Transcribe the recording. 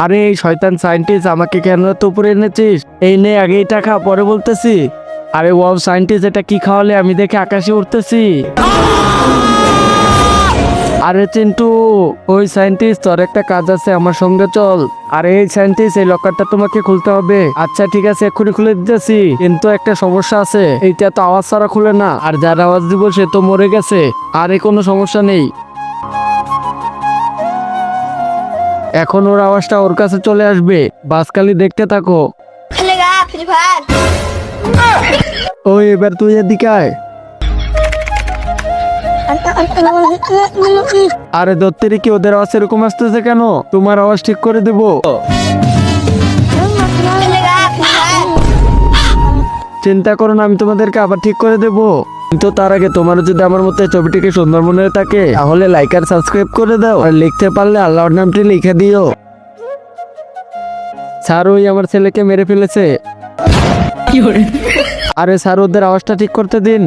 আরে এই শয়তান সায়েন্টিস্ট আমাকে কেন তো উপরে এনেছিস? এই নে আগে এটা খা, পরে বলতেছি। আরে ওয়াও সায়েন্টিস্ট, এটা কি খাওয়ালে? আমি দেখে আকাশে উঠতেছি। আরে চিন্টু, ওই সায়েন্টিস্ট, তোর একটা কাজ আছে, আমার সঙ্গে চল। আরে এই সায়েন্টিস্ট, এই লকারটা তোমাকে খুলতে হবে। আচ্ছা ঠিক আছে, এক্ষুনি খুলে দিতেছি, কিন্তু একটা সমস্যা আছে, এইটা তো আওয়াজ ছাড়া খুলে না, আর যার আওয়াজ দিব সে তো মরে গেছে। আরে কোনো সমস্যা নেই, এখন ওর আওয়াজটা ওর কাছে চলে আসবে, বাস খালি দেখতে থাকো। খেলেগা ফ্রি ফায়ার। ওই এবার তুই এদিকে আয়। আরে দত্তেরি, কি ওদের আওয়াজ এরকম আসতেছে কেন? তোমার আওয়াজ ঠিক করে দেবো। খেলেগা ফ্রি ফায়ার। চিন্তা করো না, আমি তোমাদেরকে আবার ঠিক করে দেবো। কিন্তু তার আগে তোমার যদি আমার মতো এই ছবিটিকে সুন্দর মনে থাকে, তাহলে লাইক আর সাবস্ক্রাইব করে দাও, আর লিখতে পারলে আল্লাহর নামটি লিখে দিও। স্যার, ওই আমার ছেলেকে মেরে ফেলেছে। আরে স্যার, ওদের আওয়াজটা ঠিক করতে দিন।